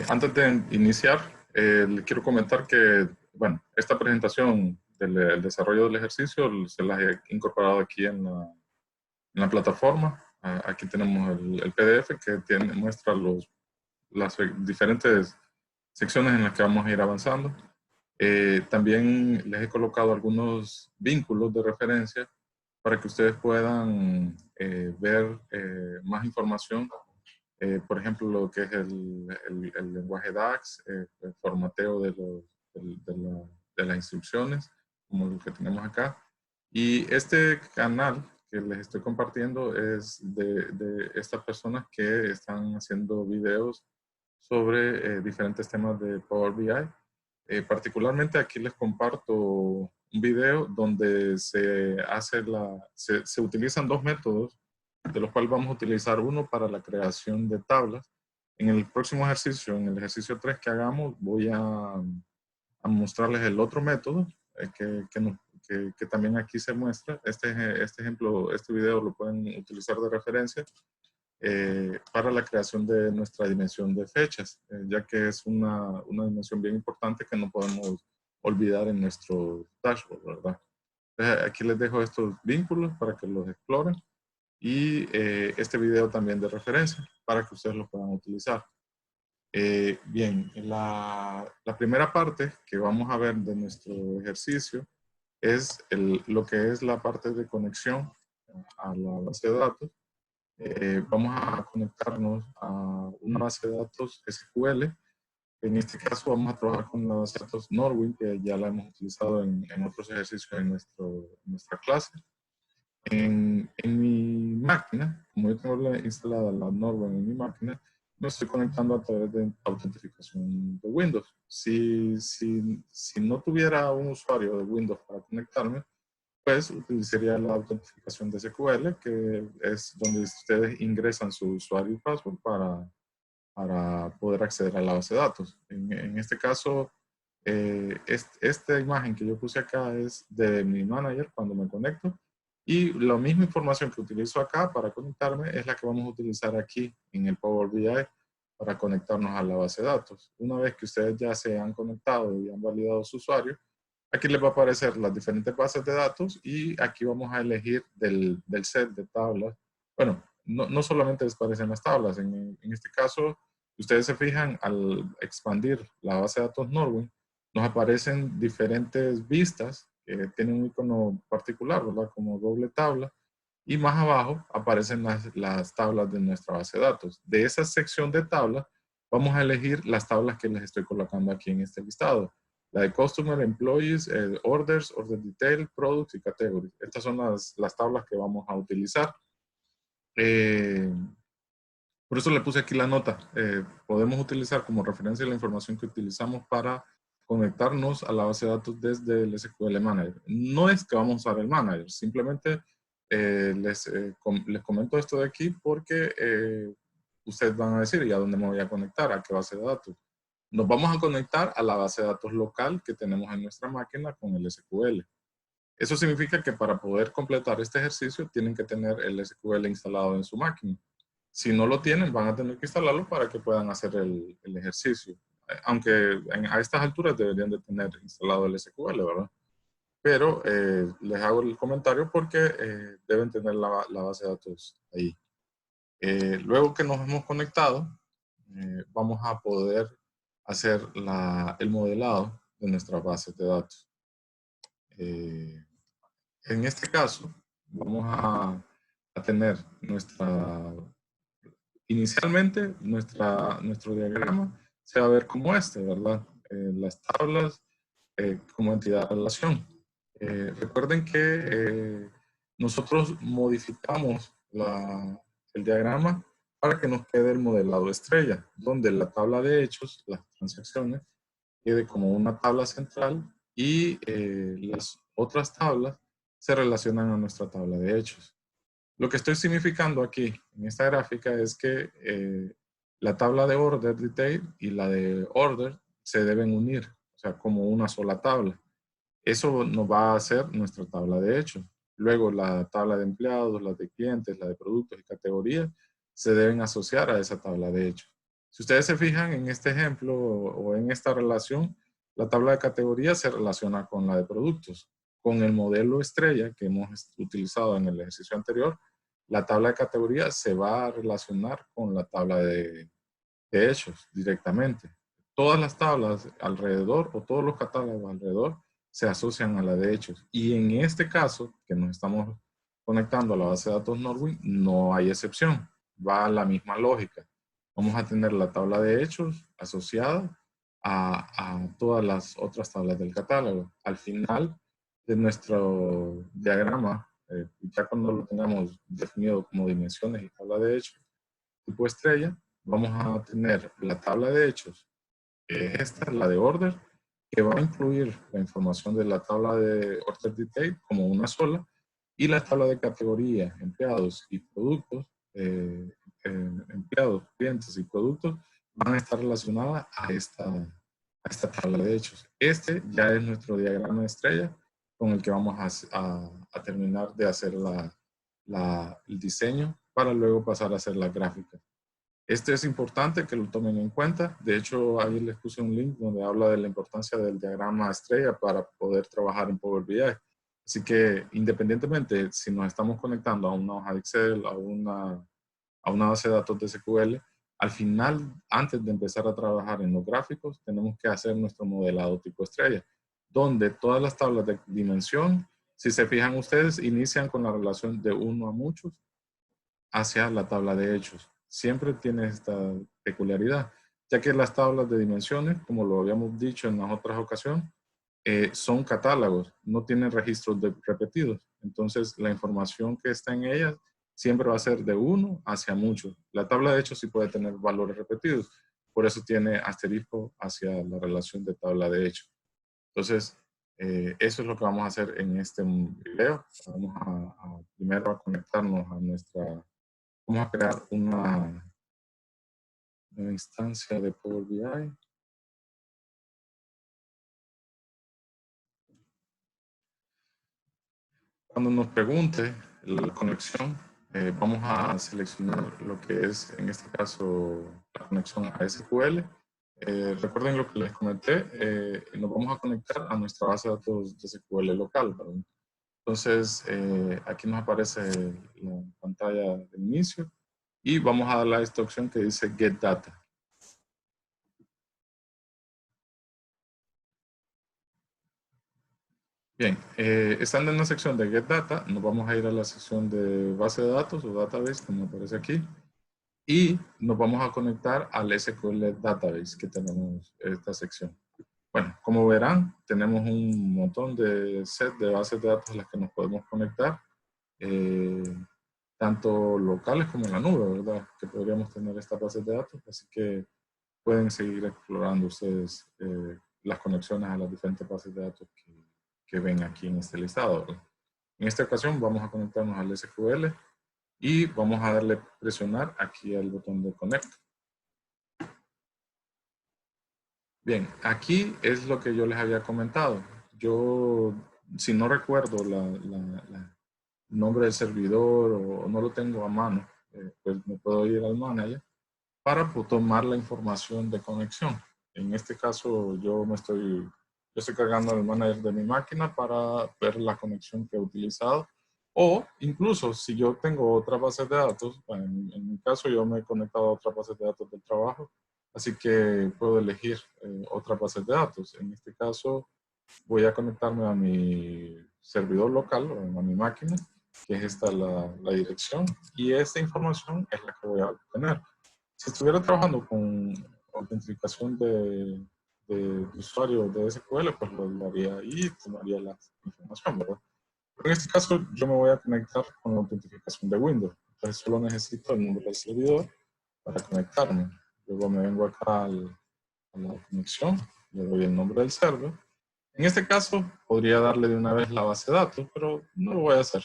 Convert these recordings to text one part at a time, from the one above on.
Antes de iniciar, le quiero comentar que, bueno, esta presentación del desarrollo del ejercicio se la he incorporado aquí en la plataforma. Aquí tenemos el PDF que muestra las diferentes secciones en las que vamos a ir avanzando. También les he colocado algunos vínculos de referencia para que ustedes puedan ver más información. Por ejemplo, lo que es el lenguaje DAX, el formateo de las instrucciones, como el que tenemos acá. Y este canal que les estoy compartiendo es de estas personas que están haciendo videos sobre diferentes temas de Power BI. Particularmente aquí les comparto un video donde se utilizan dos métodos, de los cuales vamos a utilizar uno para la creación de tablas. En el próximo ejercicio, en el ejercicio 3 que hagamos, voy a mostrarles el otro método que también aquí se muestra. Este ejemplo, este video lo pueden utilizar de referencia para la creación de nuestra dimensión de fechas, ya que es una dimensión bien importante que no podemos olvidar en nuestro dashboard, ¿verdad? Entonces, aquí les dejo estos vínculos para que los exploren y este video también de referencia para que ustedes lo puedan utilizar. Bien, la primera parte que vamos a ver de nuestro ejercicio es lo que es la parte de conexión a la base de datos. Vamos a conectarnos a una base de datos SQL. En este caso vamos a trabajar con una base de datos Norwind, que ya la hemos utilizado en otros ejercicios en nuestra clase. En mi máquina, como yo tengo instalada la Norwind en mi máquina, me estoy conectando a través de autentificación de Windows. Si no tuviera un usuario de Windows para conectarme, pues utilizaría la autentificación de SQL, que es donde ustedes ingresan su usuario y password para poder acceder a la base de datos. En este caso, esta imagen que yo puse acá es de mi manager cuando me conecto, y la misma información que utilizo acá para conectarme es la que vamos a utilizar aquí en el Power BI para conectarnos a la base de datos. Una vez que ustedes ya se han conectado y han validado su usuario, aquí les va a aparecer las diferentes bases de datos y aquí vamos a elegir del set de tablas. Bueno, no solamente les aparecen las tablas. En este caso, ustedes se fijan, al expandir la base de datos Norwind, nos aparecen diferentes vistas que tienen un icono particular, ¿verdad? Como doble tabla. Y más abajo aparecen las tablas de nuestra base de datos. De esa sección de tablas, vamos a elegir las tablas que les estoy colocando aquí en este listado. La de Customer, Employees, Orders, Order Detail, Products y Categories. Estas son las tablas que vamos a utilizar. Por eso le puse aquí la nota. Podemos utilizar como referencia la información que utilizamos para conectarnos a la base de datos desde el SQL Manager. No es que vamos a usar el Manager, simplemente les comento esto de aquí porque ustedes van a decir, ¿y a dónde me voy a conectar? ¿A qué base de datos? Nos vamos a conectar a la base de datos local que tenemos en nuestra máquina con el SQL. Eso significa que para poder completar este ejercicio tienen que tener el SQL instalado en su máquina. Si no lo tienen, van a tener que instalarlo para que puedan hacer el ejercicio. Aunque a estas alturas deberían de tener instalado el SQL, ¿verdad? Pero les hago el comentario porque deben tener la base de datos ahí. Luego que nos hemos conectado, vamos a poder hacer el modelado de nuestras bases de datos. En este caso, vamos a tener inicialmente nuestro diagrama se va a ver como este, ¿verdad? Las tablas como entidad de relación. Recuerden que nosotros modificamos el diagrama para que nos quede el modelado estrella, donde la tabla de hechos, las transacciones, quede como una tabla central y las otras tablas se relacionan a nuestra tabla de hechos. Lo que estoy significando aquí en esta gráfica es que la tabla de order detail y la de order se deben unir, o sea, como una sola tabla. Eso nos va a hacer nuestra tabla de hechos. Luego la tabla de empleados, la de clientes, la de productos y categorías se deben asociar a esa tabla de hechos. Si ustedes se fijan en este ejemplo o en esta relación, la tabla de categorías se relaciona con la de productos. Con el modelo estrella que hemos utilizado en el ejercicio anterior, la tabla de categorías se va a relacionar con la tabla de hechos directamente. Todas las tablas alrededor o todos los catálogos alrededor se asocian a la de hechos. Y en este caso, que nos estamos conectando a la base de datos Norwin, no hay excepción. Va a la misma lógica. Vamos a tener la tabla de hechos asociada a todas las otras tablas del catálogo. Al final de nuestro diagrama, ya cuando lo tengamos definido como dimensiones y tabla de hechos, tipo estrella, vamos a tener la tabla de hechos, que es esta, la de order, que va a incluir la información de la tabla de order detail como una sola, y la tabla de categoría, empleados y productos, empleados, clientes y productos, van a estar relacionadas a esta tabla de hechos. Este ya es nuestro diagrama de estrella con el que vamos a terminar de hacer el diseño para luego pasar a hacer la gráfica. Este es importante que lo tomen en cuenta. De hecho, ahí les puse un link donde habla de la importancia del diagrama estrella para poder trabajar en Power BI. Así que independientemente si nos estamos conectando a una hoja de Excel, a una base de datos de SQL, al final, antes de empezar a trabajar en los gráficos, tenemos que hacer nuestro modelado tipo estrella, donde todas las tablas de dimensión, si se fijan ustedes, inician con la relación de uno a muchos hacia la tabla de hechos. Siempre tiene esta peculiaridad, ya que las tablas de dimensiones, como lo habíamos dicho en las otras ocasiones, son catálogos, no tienen registros repetidos. Entonces, la información que está en ellas siempre va a ser de uno hacia muchos. La tabla de hechos sí puede tener valores repetidos, por eso tiene asterisco hacia la relación de tabla de hechos. Entonces, eso es lo que vamos a hacer en este video. Vamos primero a conectarnos a nuestra. Vamos a crear una instancia de Power BI. Cuando nos pregunte la conexión, vamos a seleccionar lo que es, en este caso, la conexión a SQL. Recuerden lo que les comenté, nos vamos a conectar a nuestra base de datos de SQL local. ¿Verdad? Entonces, aquí nos aparece la pantalla de inicio y vamos a darle a esta opción que dice Get Data. Bien, estando en la sección de Get Data, nos vamos a ir a la sección de base de datos o database, como aparece aquí, y nos vamos a conectar al SQL Database que tenemos en esta sección. Bueno, como verán, tenemos un montón de set de bases de datos a las que nos podemos conectar, tanto locales como en la nube, ¿verdad? Que podríamos tener estas bases de datos, así que pueden seguir explorando ustedes las conexiones a las diferentes bases de datos que ven aquí en este listado. En esta ocasión vamos a conectarnos al SQL y vamos a darle presionar aquí al botón de Connect. Bien, aquí es lo que yo les había comentado. Yo, si no recuerdo el nombre del servidor o no lo tengo a mano, pues me puedo ir al manager para tomar la información de conexión. En este caso, yo estoy cargando el manager de mi máquina para ver la conexión que he utilizado. O incluso si yo tengo otra base de datos, en mi caso yo me he conectado a otra base de datos del trabajo, así que puedo elegir otra base de datos. En este caso voy a conectarme a mi servidor local o a mi máquina, que es esta la dirección, y esta información es la que voy a obtener. Si estuviera trabajando con autentificación de usuario de SQL, pues lo haría ahí y tomaría la información, ¿verdad? Pero en este caso, yo me voy a conectar con la autentificación de Windows. Entonces, solo necesito el nombre del servidor para conectarme. Luego me vengo acá a la conexión, le doy el nombre del server. En este caso, podría darle de una vez la base de datos, pero no lo voy a hacer.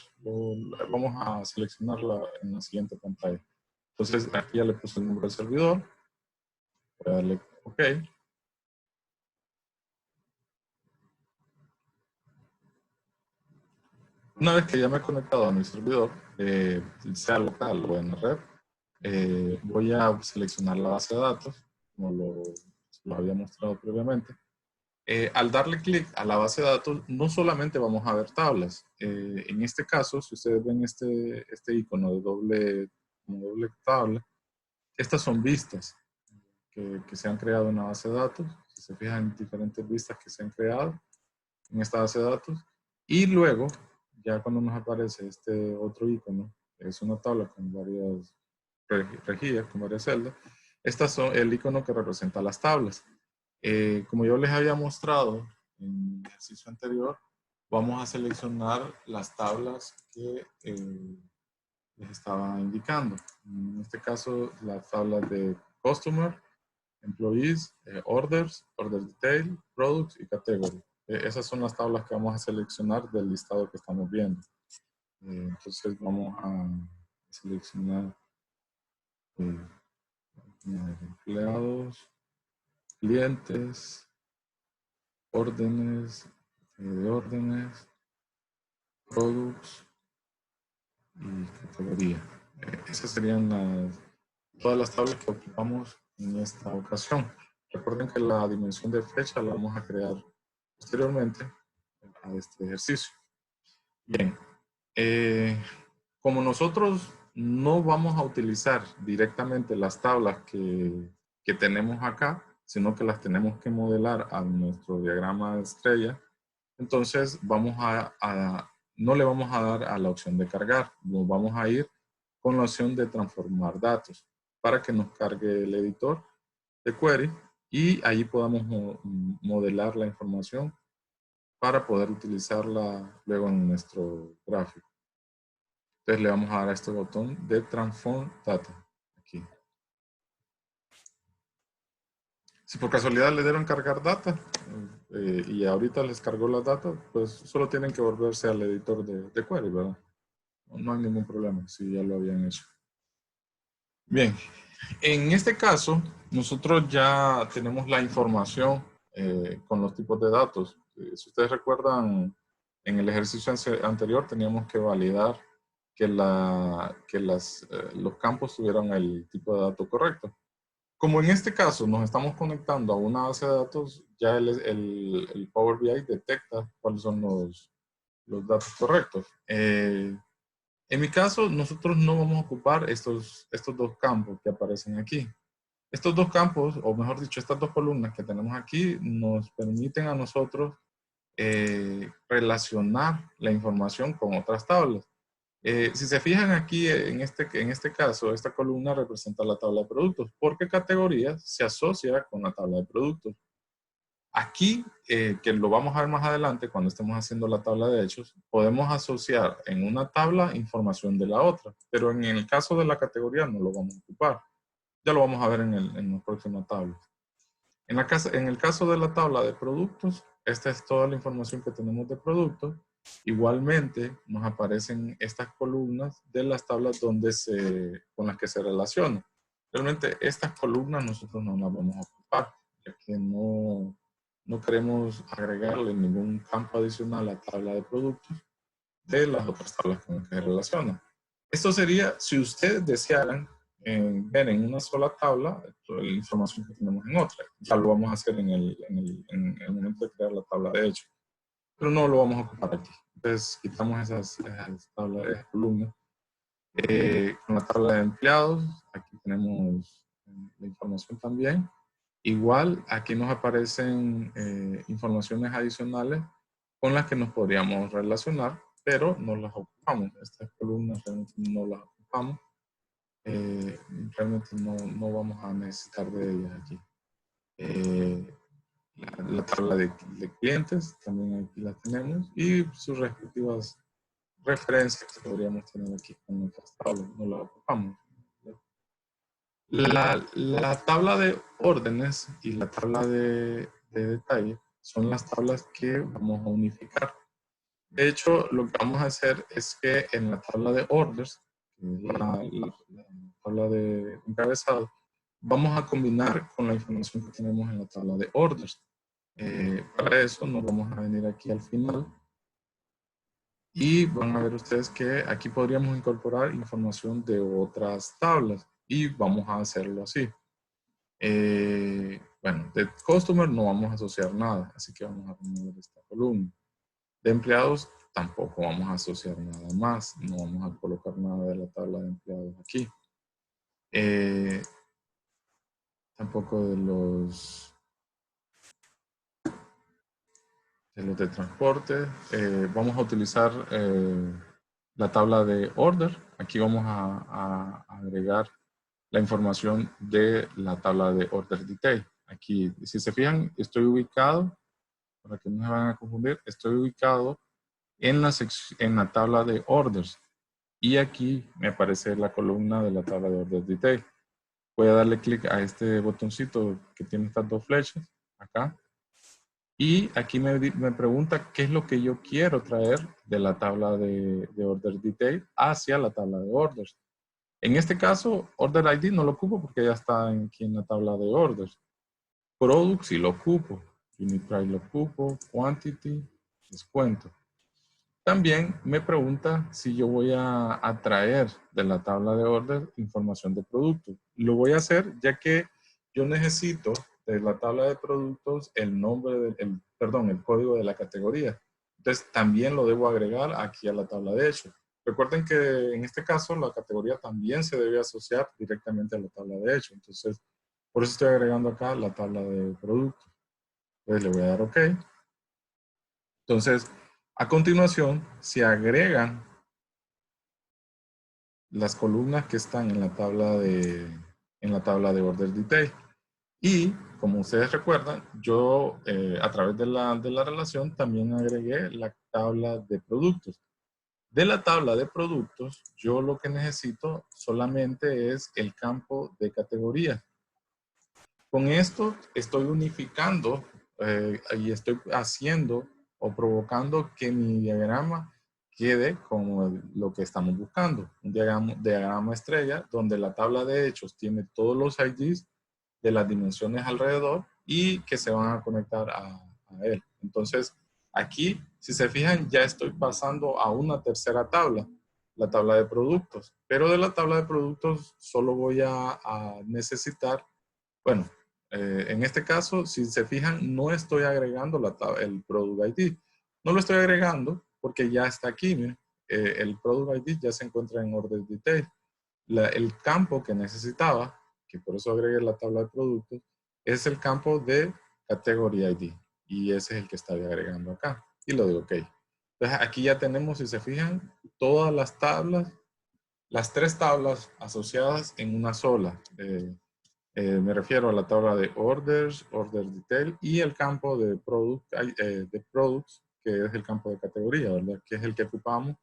Vamos a seleccionarla en la siguiente pantalla. Entonces, aquí ya le puse el nombre del servidor. Voy a darle OK. Una vez que ya me he conectado a mi servidor, sea local o en la red, Voy a seleccionar la base de datos, como lo había mostrado previamente. Al darle clic a la base de datos, no solamente vamos a ver tablas. En este caso, si ustedes ven este icono de doble tabla, estas son vistas que se han creado en la base de datos. Si se fijan en diferentes vistas que se han creado en esta base de datos. Y luego, ya cuando nos aparece este otro icono, que es una tabla con varias rejillas, con varias celdas, estas son el icono que representa las tablas. Como yo les había mostrado en el ejercicio anterior, vamos a seleccionar las tablas que les estaba indicando. En este caso, las tablas de Customer, Employees, Orders, Order Detail, Products y Category. Esas son las tablas que vamos a seleccionar del listado que estamos viendo. Entonces vamos a seleccionar empleados, clientes, órdenes, de órdenes, products y categoría. Esas serían todas las tablas que ocupamos en esta ocasión. Recuerden que la dimensión de fecha la vamos a crear posteriormente a este ejercicio. Bien, como nosotros no vamos a utilizar directamente las tablas que tenemos acá, sino que las tenemos que modelar a nuestro diagrama de estrella, entonces no le vamos a dar a la opción de cargar, nos vamos a ir con la opción de transformar datos para que nos cargue el editor de query y ahí podamos modelar la información para poder utilizarla luego en nuestro gráfico. Entonces le vamos a dar a este botón de Transform Data aquí. Si por casualidad le dieron cargar data y ahorita les cargó las datas, pues solo tienen que volverse al editor de query, ¿verdad? No hay ningún problema si ya lo habían hecho. Bien, en este caso, nosotros ya tenemos la información con los tipos de datos. Si ustedes recuerdan, en el ejercicio anterior teníamos que validar que los campos tuvieran el tipo de dato correcto. Como en este caso nos estamos conectando a una base de datos, ya el Power BI detecta cuáles son los datos correctos. En mi caso, nosotros no vamos a ocupar estos dos campos que aparecen aquí. Estos dos campos, o mejor dicho, estas dos columnas que tenemos aquí, nos permiten a nosotros relacionar la información con otras tablas. Si se fijan aquí, en este caso, esta columna representa la tabla de productos, porque categorías se asocia con la tabla de productos. Aquí, que lo vamos a ver más adelante cuando estemos haciendo la tabla de hechos, podemos asociar en una tabla información de la otra, pero en el caso de la categoría no lo vamos a ocupar. Ya lo vamos a ver en la próxima tabla. En el caso de la tabla de productos, esta es toda la información que tenemos de productos. Igualmente, nos aparecen estas columnas de las tablas con las que se relacionan. Realmente, estas columnas nosotros no las vamos a ocupar, ya que no queremos agregarle ningún campo adicional a la tabla de productos de las otras tablas con las que se relacionan. Esto sería si ustedes desearan ver en una sola tabla toda la información que tenemos en otra. Ya lo vamos a hacer en el momento de crear la tabla de hecho. Pero no lo vamos a ocupar aquí. Entonces quitamos esas tablas de columnas. Con la tabla de empleados, aquí tenemos la información también. Igual, aquí nos aparecen informaciones adicionales con las que nos podríamos relacionar, pero no las ocupamos. Estas columnas realmente no las ocupamos. Realmente no vamos a necesitar de ellas aquí. La tabla de clientes, también aquí la tenemos, y sus respectivas referencias que podríamos tener aquí con nuestras tablas, no las ocupamos. La tabla de órdenes y la tabla de detalle son las tablas que vamos a unificar. De hecho, lo que vamos a hacer es que en la tabla de orders, la tabla de encabezado, vamos a combinar con la información que tenemos en la tabla de orders. Para eso nos vamos a venir aquí al final y van a ver ustedes que aquí podríamos incorporar información de otras tablas. y vamos a hacerlo así. Bueno, de customer no vamos a asociar nada, así que vamos a remover esta columna. De empleados tampoco vamos a asociar nada más, no vamos a colocar nada de la tabla de empleados aquí. Tampoco de los de transporte. Vamos a utilizar la tabla de order. Aquí vamos a agregar la información de la tabla de order detail. Aquí, si se fijan, estoy ubicado, para que no se vayan a confundir, estoy ubicado en la tabla de orders. Y aquí me aparece la columna de la tabla de order detail. Voy a darle clic a este botoncito que tiene estas dos flechas, acá. Y aquí me pregunta qué es lo que yo quiero traer de la tabla de order detail hacia la tabla de orders. En este caso, order ID no lo ocupo porque ya está aquí en la tabla de orders. Product sí lo ocupo. Unit price lo ocupo. Quantity, descuento. También me pregunta si yo voy a traer de la tabla de order información de productos. Lo voy a hacer ya que yo necesito de la tabla de productos el nombre, el código de la categoría. Entonces también lo debo agregar aquí a la tabla de hechos. Recuerden que en este caso la categoría también se debe asociar directamente a la tabla de hechos. Entonces, por eso estoy agregando acá la tabla de productos. Entonces le voy a dar OK. Entonces, a continuación, se agregan las columnas que están en la tabla de order detail. Y como ustedes recuerdan, yo a través de la relación también agregué la tabla de productos. De la tabla de productos, yo lo que necesito solamente es el campo de categoría. Con esto estoy unificando y estoy haciendo o provocando que mi diagrama quede como lo que estamos buscando. Un diagrama estrella donde la tabla de hechos tiene todos los IDs de las dimensiones alrededor y que se van a conectar a él. Entonces, aquí, si se fijan, ya estoy pasando a una tercera tabla, la tabla de productos. Pero de la tabla de productos solo voy a necesitar, bueno, en este caso, si se fijan, no estoy agregando el Product ID. No lo estoy agregando porque ya está aquí. Miren. El Product ID ya se encuentra en Order Detail. El campo que necesitaba, que por eso agregué la tabla de productos, es el campo de Category ID. Y ese es el que estoy agregando acá. Y lo digo OK. Entonces aquí ya tenemos, si se fijan, todas las tablas, las tres tablas asociadas en una sola. Me refiero a la tabla de orders, order detail y el campo de products, que es el campo de categoría, ¿verdad? Que es el que ocupamos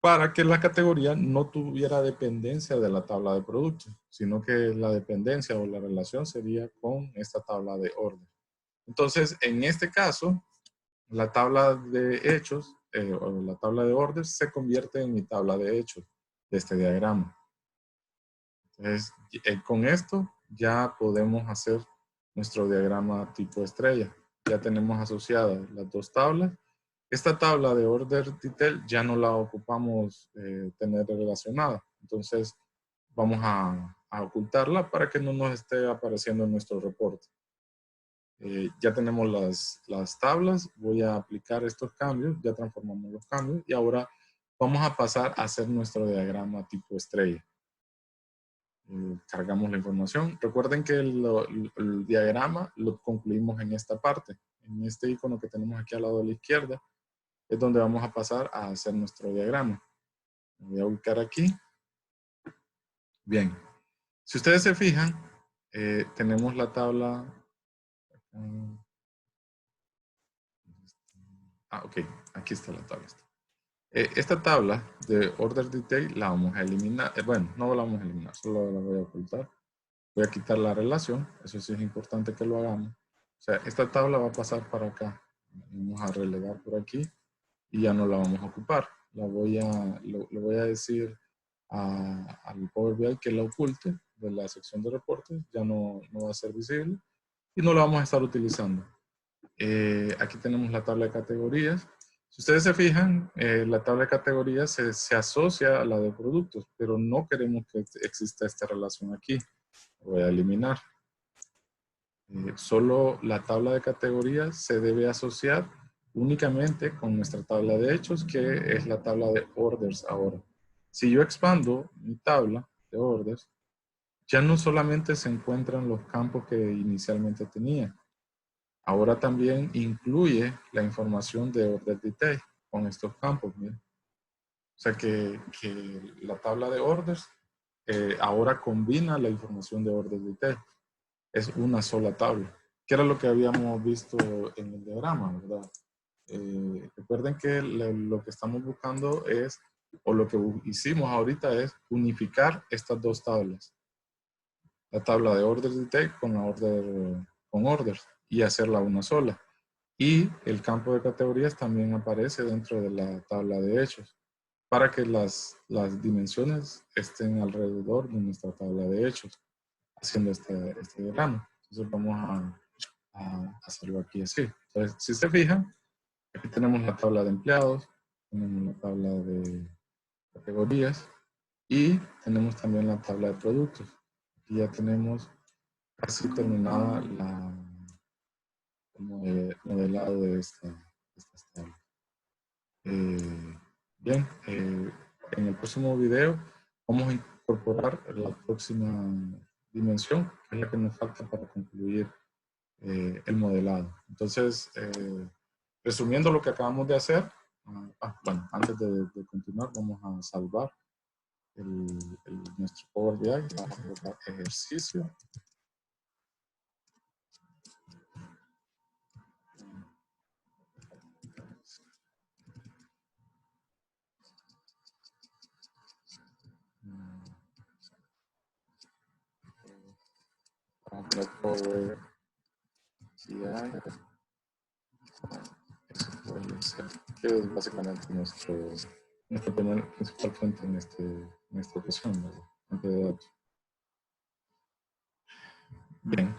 para que la categoría no tuviera dependencia de la tabla de productos, sino que la dependencia o la relación sería con esta tabla de orden. Entonces, en este caso, la tabla de hechos o la tabla de orders se convierte en mi tabla de hechos de este diagrama. Entonces, con esto ya podemos hacer nuestro diagrama tipo estrella. Ya tenemos asociadas las dos tablas. Esta tabla de order detail ya no la ocupamos tener relacionada. Entonces, vamos a ocultarla para que no nos esté apareciendo en nuestro reporte. Ya tenemos las tablas. Voy a aplicar estos cambios. Ya transformamos los cambios. Y ahora vamos a pasar a hacer nuestro diagrama tipo estrella. Cargamos la información. Recuerden que el diagrama lo concluimos en esta parte, en este icono que tenemos aquí al lado de la izquierda, es donde vamos a pasar a hacer nuestro diagrama. Me voy a ubicar aquí. Bien, si ustedes se fijan, tenemos la tabla. Ok, aquí está la tabla. Esta tabla de order detail la vamos a eliminar. Bueno, no la vamos a eliminar, solo la voy a ocultar. Voy a quitar la relación, eso sí es importante que lo hagamos. O sea, esta tabla va a pasar para acá. Vamos a relegar por aquí y ya no la vamos a ocupar. Le voy a decir al Power BI que la oculte de la sección de reportes, ya no va a ser visible y no la vamos a estar utilizando. Aquí tenemos la tabla de categorías. Si ustedes se fijan, la tabla de categorías se asocia a la de productos, pero no queremos que exista esta relación aquí. Voy a eliminar. Solo la tabla de categorías se debe asociar únicamente con nuestra tabla de hechos, que es la tabla de orders ahora. Si yo expando mi tabla de orders, ya no solamente se encuentran los campos que inicialmente tenía, ahora también incluye la información de order detail con estos campos. ¿Bien? O sea que la tabla de orders ahora combina la información de order detail. Es una sola tabla, que era lo que habíamos visto en el diagrama, ¿verdad? Recuerden que lo que estamos buscando es, o lo que hicimos ahorita es unificar estas dos tablas. La tabla de order detail con la con orders y hacerla una sola. Y el campo de categorías también aparece dentro de la tabla de hechos para que las dimensiones estén alrededor de nuestra tabla de hechos, haciendo este diagrama. Entonces vamos a hacerlo aquí así. Entonces, si se fijan, aquí tenemos la tabla de empleados, tenemos la tabla de categorías y tenemos también la tabla de productos. Aquí ya tenemos casi terminada el modelado de estas tablas. Bien, en el próximo video vamos a incorporar la próxima dimensión, que es la que nos falta para concluir el modelado. Entonces, resumiendo lo que acabamos de hacer, bueno, antes de continuar, vamos a salvar nuestro Power BI, vamos a colocar ejercicio. Power BI, que es básicamente nuestra principal fuente en esta ocasión, ¿verdad? Fuente de datos. Bien,